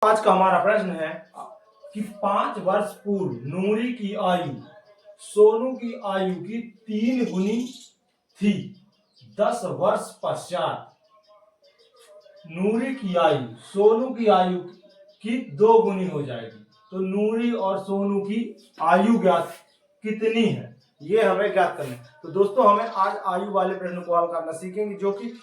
आज का हमारा प्रश्न है कि 5 वर्ष पूर्व नूरी की आयु सोनू की आयु की 3 गुनी थी। 10 वर्ष पश्चात नूरी की आयु सोनू की आयु की 2 गुनी हो जाएगी। तो नूरी और सोनू की आयु ज्ञात कितनी है, ये हमें ज्ञात करना है। तो दोस्तों हमें आज आयु वाले प्रश्न को हल करना सीखेंगे, जो कि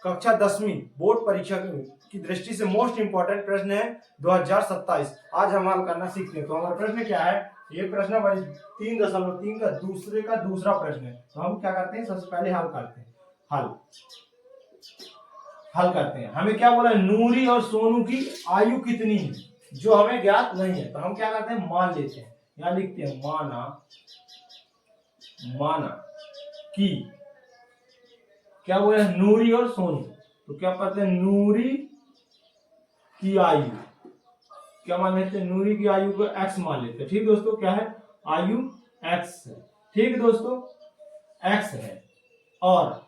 कक्षा 10वीं बोर्ड परीक्षा की दृष्टि से मोस्ट इंपोर्टेंट प्रश्न है 2027। आज हम हल करना सीखते हैं। तो हमारा प्रश्न क्या है, ये प्रश्न 3.3 का दूसरा प्रश्न है। तो हम क्या करते हैं, सबसे पहले हल करते हैं। हल करते हैं। हमें क्या बोला, नूरी और सोनू की आयु कितनी है, जो हमें ज्ञात नहीं है। तो हम क्या करते हैं, मान लेते हैं। यहां लिखते हैं माना कि क्या बोला, नूरी और सोनू। तो क्या पढ़ते हैं, नूरी की आयु क्या मान लेते हैं, नूरी की आयु को x मान लेते हैं। ठीक दोस्तों, क्या है, आयु x है। ठीक दोस्तों, x है। और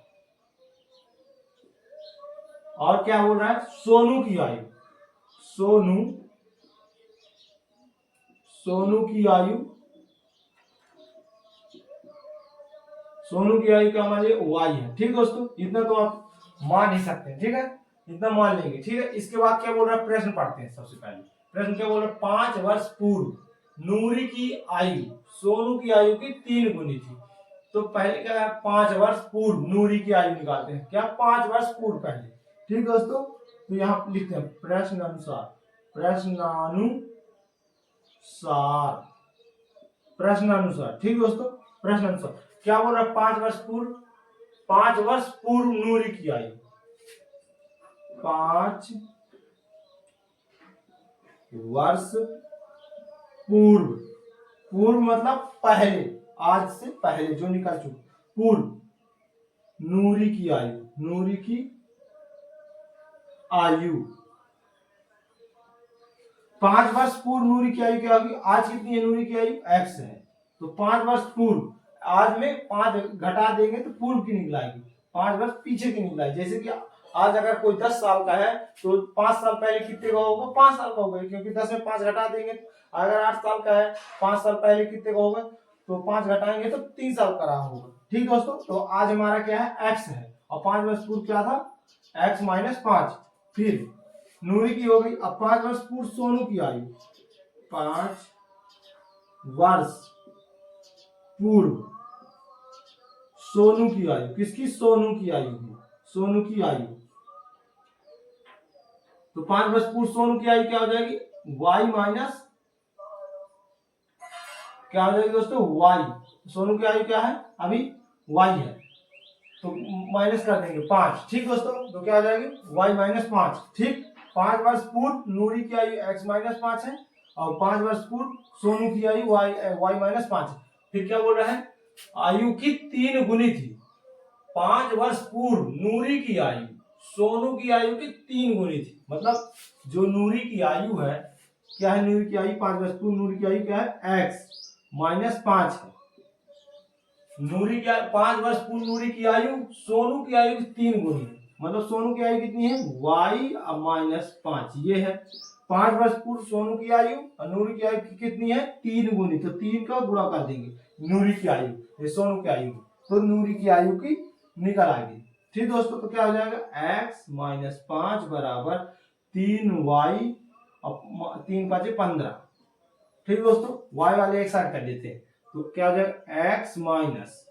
क्या बोल रहा है, सोनू की आयु, सोनू की आयु क्या मान लिया, y है। ठीक दोस्तों, इतना तो आप मान ही सकते हैं। ठीक है, इतना मान लेंगे। ठीक है, इसके बाद क्या बोल रहा है, प्रश्न पढ़ते हैं। सबसे पहले प्रश्न क्या बोल रहा है, 5 वर्ष पूर्व नूरी की आयु सोनू की आयु की 3 गुनी थी। तो पहले क्या है, 5 वर्ष पूर्व नूरी की आयु निकालते हैं। क्या, 5 वर्ष पूर्व पहले। ठीक दोस्तों, तो यहाँ लिखते हैं प्रश्नानुसार ठीक दोस्तों, प्रश्नानुसार क्या बोल रहा है, 5 वर्ष पूर्व नूरी की आयु, 5 वर्ष पूर्व मतलब पहले, आज से पहले जो निकल चुके, पूर्व नूरी की आयु 5 वर्ष पूर्व नूरी की आयु क्या होगी, आज कितनी है नूरी की आयु, x है। तो 5 वर्ष पूर्व, आज में 5 घटा देंगे तो पूर्व की निकलाएगी, 5 वर्ष पीछे की निकलाएगी। जैसे कि आज अगर कोई 10 साल का है तो 5 साल पहले कितने का होगा, 5 साल का होगा, क्योंकि 10 में 5 घटा देंगे। अगर 8 साल का है, 5 साल पहले कितने का होगा, तो 5 घटाएंगे तो 3 साल का रहा होगा। ठीक दोस्तों, तो आज हमारा क्या है, x है, और 5 वर्ष पूर्व क्या था, x माइनस 5, फिर नूरी की हो गई। अब 5 वर्ष पूर्व सोनू की आयु, 5 वर्ष पूर्व सोनू की आयु, किसकी, सोनू की आयु। तो 5 वर्ष पूर्व सोनू की आयु क्या हो जाएगी, y माइनस क्या हो जाएगी दोस्तों, y। सोनू की आयु क्या है, अभी y है, तो माइनस कर देंगे 5। ठीक दोस्तों, तो क्या हो जाएगी, y माइनस 5। ठीक, 5 वर्ष पूर्व नूरी की आयु x माइनस 5 है, और 5 वर्ष पूर्व सोनू की आयु y माइनस 5 है। फिर क्या बोल रहा है, आयु की 3 गुनी थी। 5 वर्ष पूर्व नूरी की आयु सोनू की आयु की 3 गुनी थी। मतलब जो नूरी की आयु है, क्या है, नूरी की आयु 5 वर्ष पूर्व नूरी की आयु क्या है, x माइनस 5 है। नूरी की 5 वर्ष पूर्व नूरी की आयु सोनू की आयु की 3 गुनी है। मतलब सोनू की आयु कितनी है, y माइनस 5, ये है। 5 वर्ष पूर्व सोनू की आयु और नूरी की आयु कितनी है, 3 गुनी। तो 3 का गुणा कर देंगे नूरी की आयु, ये सोनू की आयु, तो नूरी की आयु की निकल आएगी। ठीक दोस्तों, तो क्या हो जाएगा, x माइनस 5 बराबर 3y और 3 5 15। ठीक दोस्तों, y वाले एक साथ कर देते हैं। तो क्या हो जाएगा, x माइनस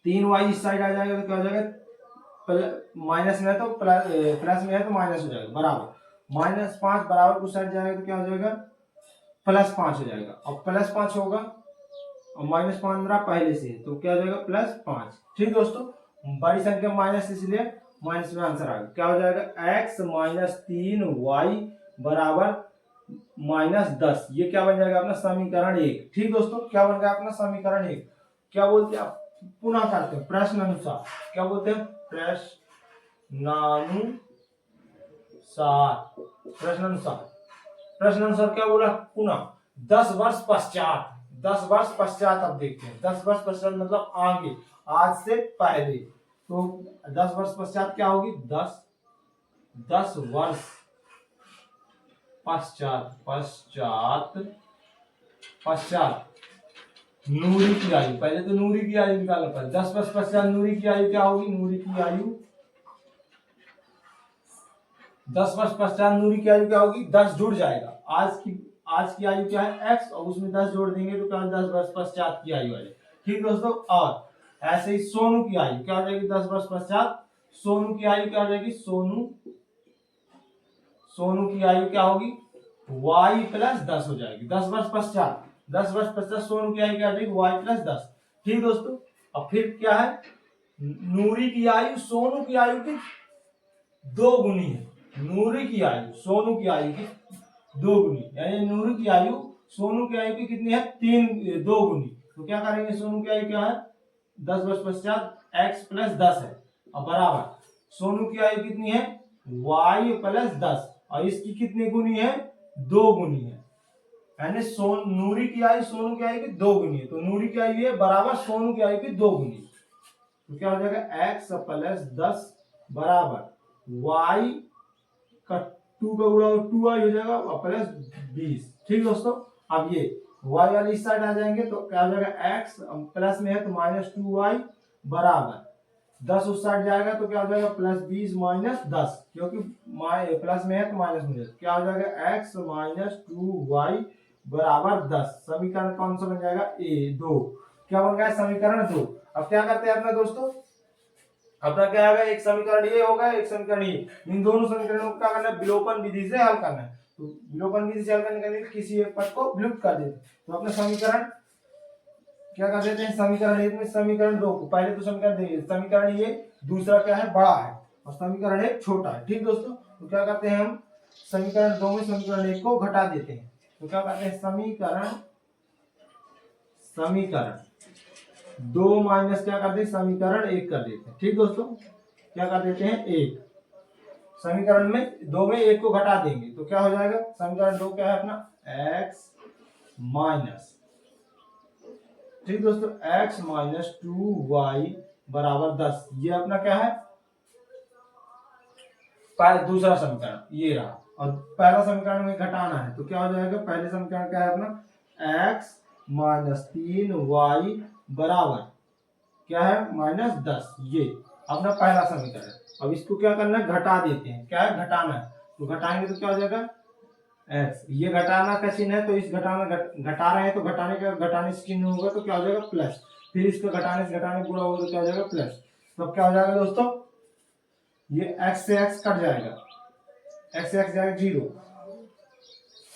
3y इस साइड आ जाएगा, तो क्या हो जाएगा, माइनस में है तो प्लस में है तो माइनस हो जाएगा, बराबर माइनस 5 बराबर उस साइड जाएगा तो क्या हो जाएगा, प्लस 5 हो जाएगा। और प्लस 5 होगा और माइनस 15 पहले से, तो क्या हो जाएगा, प्लस 5। ठीक दोस्तों, बड़ी संख्या माइनस, इसलिए माइनस में आंसर आ गया। क्या हो जाएगा, x माइनस 3y बराबर माइनस 10। ये क्या बन जाएगा अपना समीकरण 1। ठीक दोस्तों, क्या बन गया अपना समीकरण 1। क्या बोलते हैं, पुनः करते हैं प्रश्न अनुसार। क्या बोलते हैं, प्रश्नानुसार क्या बोला, पुनः 10 वर्ष पश्चात। अब देखते हैं 10 वर्ष पश्चात मतलब आगे, आज से पहले। तो 10 वर्ष पश्चात क्या होगी, 10 वर्ष पश्चात पश्चात पश्चात नूरी की आयु, पहले तो नूरी की आयु निकालना पड़ेगा। 10 वर्ष पश्चात नूरी की आयु क्या होगी? नूरी की आयु 10 वर्ष पश्चात नूरी की आयु क्या होगी? 10 जुड़ जाएगा, आज की आयु क्या है? x, और उसमें 10 जोड़ देंगे तो क्या 10 वर्ष पश्चात की आयु आ जाएगी। ठीक दोस्तों, और ऐसे ही सोनू की आयु क्या हो जाएगी? 10 वर्ष पश्चात सोनू की आयु क्या हो जाएगी? सोनू की आयु क्या होगी? y प्लस 10 हो जाएगी। 10 वर्ष पश्चात सोनू की आयु क्या हो जाएगी? y plus 10। ठीक दोस्तों, अब फिर क्या है? नूरी की आयु सोनू की आयु की 2 गुनी है। नूरी की आयु सोनू की आयु की 2 गुनी, यानी नूरी की आयु सोनू की आयु की कितनी है? 2 गुनी। तो क्या करेंगे? सोनू की आयु क्या है? 10 वर्ष पश्चात x प्लस 10 है, और बराबर सोनू की आयु कितनी है? y प्लस 10, और इसकी कितनी गुनी है? 2 गुनी है, यानी नूरी की आयु सोनू की आयु की 2 गुनी है। तो नूरी की आयु है बराबर सोनू की आयु की 2 गुनी। तो क्या हो जाएगा? x प्लस 10 बराबर y का 2 का गुणा 2y हो जाएगा, और प्लस 20। ठीक दोस्तों, अब ये y वाली इस साइड आ जाएंगे तो क्या हो जाएगा? x प्लस में है तो माइनस 2y बराबर 10 उस साइड जाएगा तो क्या हो जाएगा? प्लस 20 माइनस 10, क्योंकि प्लस में है तो माइनस में जाएगा। क्या हो जाएगा? x माइनस 2y बराबर 10। समीकरण कौन सा बन जाएगा? A2। क्या बन गया? समीकरण 2। अब क्या करते हैं अपने दोस्तों? अपना क्या आएगा? एक समीकरण ये होगा, एक समीकरण ये। इन दोनों समीकरणों को क्या करना है? विलोपन विधि से हल करना है। तो विलोपन विधि से हल करने के लिए किसी एक पद को विलुप्त कर देते हैं। तो अपने समीकरण क्या कर देते हैं? समीकरण 1 में समीकरण 2 को, पहले तो समीकरण ये दूसरा क्या है? बड़ा है, और समीकरण 1 छोटा है। ठीक दोस्तों, तो क्या करते हैं हम? समीकरण 2 में समीकरण 1 को घटा देते हैं। तो क्या करते हैं? समीकरण 2 माइनस क्या कर देते? समीकरण 1 कर देते हैं। ठीक दोस्तों, क्या कर देते हैं? 1 समीकरण में 2 में 1 को घटा देंगे तो क्या हो जाएगा? समीकरण 2 क्या है अपना? x माइनस, ठीक दोस्तों, x माइनस 2y बराबर 10। ये अपना क्या है? दूसरा समीकरण ये रहा, और पहला समीकरण में घटाना है तो क्या हो जाएगा? पहले समीकरण क्या है अपना? x माइनस 3y बराबर क्या है? माइनस 10। ये अपना पहला समीकरण है। अब इसको क्या करना है? घटा देते हैं। क्या है? घटाना है। तो घटाएंगे तो क्या हो जाएगा? x, ये घटाना का चिन्ह है तो इस घटा रहे हैं तो घटाने से चिन्ह होगा तो क्या हो जाएगा? प्लस। फिर इसको घटाने से गुणा होगा तो क्या हो जाएगा? प्लस। तो अब क्या हो जाएगा दोस्तों? ये x से x कट जाएगा, x से x जाएगा 0,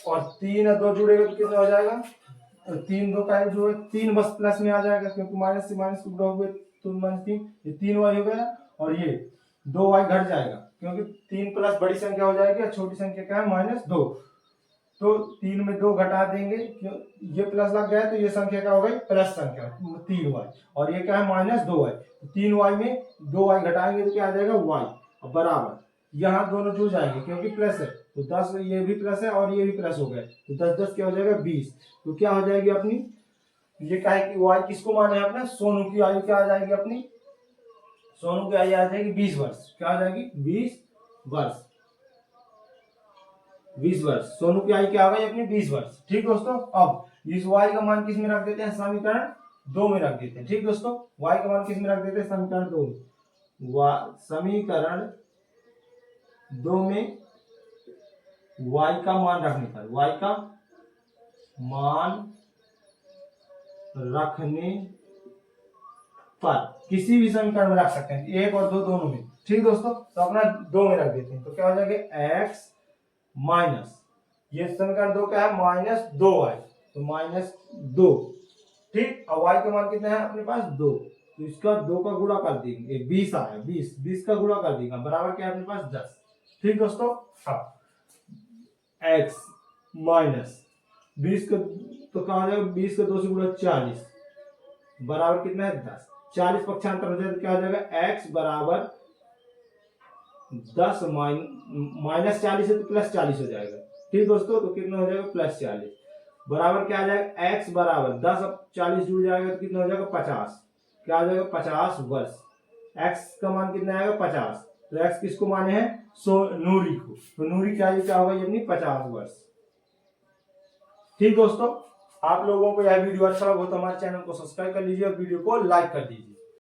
और 3 और 2 जुड़ेगा तो कितना हो जाएगा? 3 2 का जो है 3 बस प्लस में आ जाएगा, क्योंकि माइनस से माइनस गुणा हुए तो माइनस 3, ये 3y हो गया, और ये 2y घट जाएगा, क्योंकि 3 प्लस बड़ी संख्या हो जाएगी और छोटी संख्या क्या है? -2। तो 3 में 2 घटा देंगे, ये प्लस लग गया तो ये संख्या क्या हो गई? प्लस संख्या 3y, और ये क्या है? -2y। तो 3y में 2y घटाएंगे तो क्या आ जाएगा? y, बराबर यहाँ दोनों जुड़ जाएंगे क्योंकि प्लस है, तो 10 ये भी प्लस है और ये भी प्लस हो गए, तो 10 10 क्या हो जाएगा? 20। तो क्या हो जाएगी अपनी? ये क्या है कि y किसको माने अपना? सोनू की आयु क्या आ जाएगी अपनी? सोनू की आयु आ जाएगी 20 वर्ष। क्या आ जाएगी? 20 वर्ष। 20 वर्ष सोनू की आयु क्या होगा? अपनी 20 वर्ष। ठीक दोस्तों, अब इस y का मान किस में रख देते हैं? समीकरण 2 में रख देते हैं। ठीक दोस्तों, y का मान किस में रख देते हैं? समीकरण 2 में। समीकरण 2 में y का मान रखने पर, y का मान रखने पर किसी भी समीकरण में रख सकते हैं, 1 और 2 दोनों में। ठीक दोस्तों, तो अपना 2 में रख देते हैं तो क्या हो जाएगा? x माइनस, ये समीकरण 2 क्या है? -2y, तो -2। ठीक, और y का मान कितना है अपने पास? 2, तो इसका 2 का गुणा कर देंगे, 20 आया, 20 का गुणा कर देगा, बराबर क्या है अपने पास? 10। ठीक दोस्तों, अब x माइनस 20 का तो कहा हो जाएगा? 20 का 2 से गुणा 40 बराबर कितना है? 10। 40 पक्षांतर हो जाए तो क्या हो जाएगा? x बराबर 10 माइनस 40 है तो प्लस 40 हो जाएगा। ठीक दोस्तों, तो कितना हो जाएगा? प्लस 40 बराबर क्या आ जाएगा? x बराबर 10, अब 40 जुड़ जाएगा तो कितना हो जाएगा? 50। क्या आ जाएगा? 50 वर्ष। x का मान कितना आएगा? 50, तो एक्स किसको माने हैं, नूरी को। तो नूरी की आयु क्या होगा, ये अपनी 50 वर्ष। ठीक दोस्तों, आप लोगों को यह वीडियो अच्छा लगा तो हमारे चैनल को सब्सक्राइब कर लीजिए और वीडियो को लाइक कर दीजिए।